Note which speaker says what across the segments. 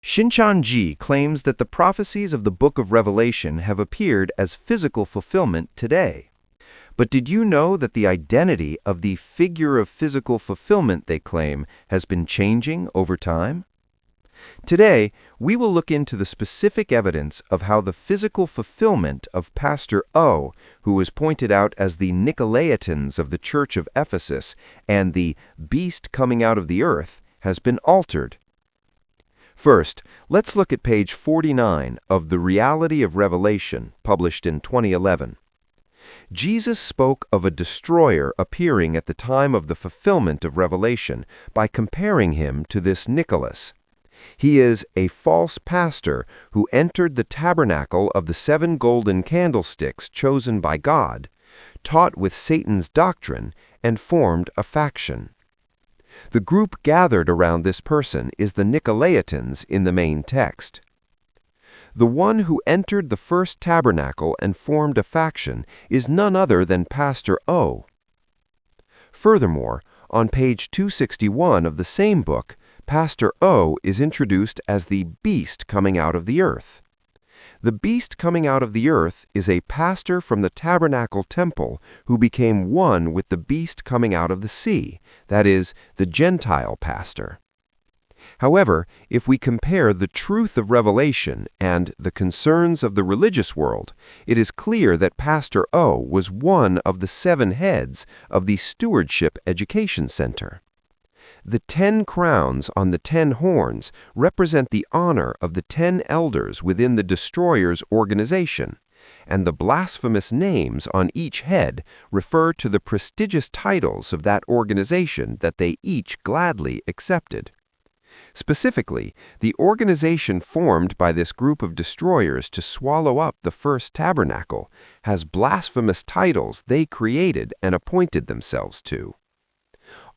Speaker 1: Shincheonji claims that the prophecies of the Book of Revelation have appeared as physical fulfillment today. But did you know that the identity of the figure of physical fulfillment they claim has been changing over time? Today, we will look into the specific evidence of how the physical fulfillment of Pastor O, who was pointed out as the Nicolaitans of the Church of Ephesus and the beast coming out of the earth, has been altered. First, let's look at page 49 of The Reality of Revelation, published in 2011. Jesus spoke of a destroyer appearing at the time of the fulfillment of Revelation by comparing him to this Nicholas. He is a false pastor who entered the tabernacle of the 7 golden candlesticks chosen by God, taught with Satan's doctrine, and formed a faction. The group gathered around this person is the Nicolaitans in the main text. The one who entered the first tabernacle and formed a faction is none other than Pastor O. Furthermore, on page 261 of the same book, Pastor O is introduced as the beast coming out of the earth. The beast coming out of the earth is a pastor from the tabernacle temple who became one with the beast coming out of the sea, that is, the Gentile pastor. However, if we compare the truth of Revelation and the concerns of the religious world, it is clear that Pastor O was one of the 7 heads of the Stewardship Education Center. The 10 crowns on the 10 horns represent the honor of the 10 elders within the destroyer's organization, and the blasphemous names on each head refer to the prestigious titles of that organization that they each gladly accepted. Specifically, the organization formed by this group of destroyers to swallow up the first tabernacle has blasphemous titles they created and appointed themselves to.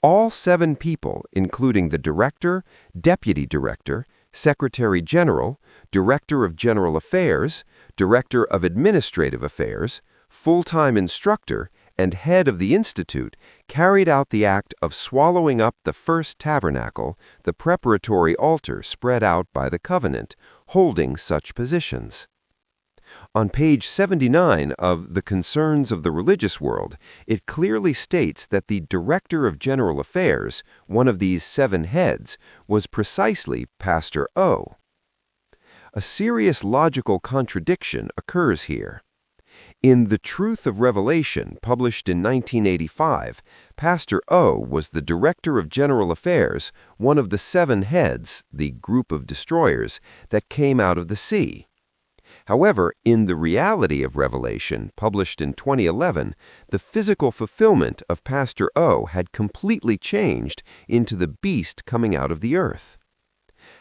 Speaker 1: All 7 people, including the director, deputy director, secretary general, director of general affairs, director of administrative affairs, full-time instructor, and head of the institute, carried out the act of swallowing up the first tabernacle, the preparatory altar spread out by the covenant, holding such positions. On page 79 of The Concerns of the Religious World, it clearly states that the Director of General Affairs, one of these 7 heads, was precisely Pastor O. A serious logical contradiction occurs here. In The Truth of Revelation, published in 1985, Pastor O was the Director of General Affairs, one of the 7 heads, the group of destroyers, that came out of the sea. However, in The Reality of Revelation, published in 2011, the physical fulfillment of Pastor O had completely changed into the beast coming out of the earth.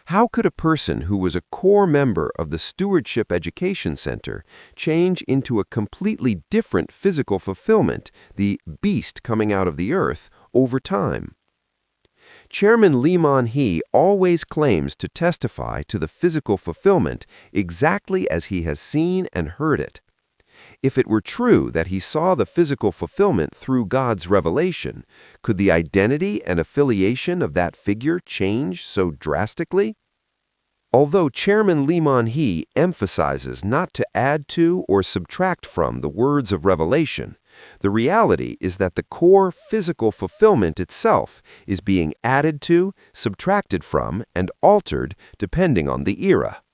Speaker 1: How could a person who was a core member of the Stewardship Education Center change into a completely different physical fulfillment, the beast coming out of the earth, over time? Chairman Lee Man-hee always claims to testify to the physical fulfillment exactly as he has seen and heard it. If it were true that he saw the physical fulfillment through God's revelation, could the identity and affiliation of that figure change so drastically? Although Chairman Lee Man-hee emphasizes not to add to or subtract from the words of Revelation, the reality is that the core physical fulfillment itself is being added to, subtracted from, and altered depending on the era.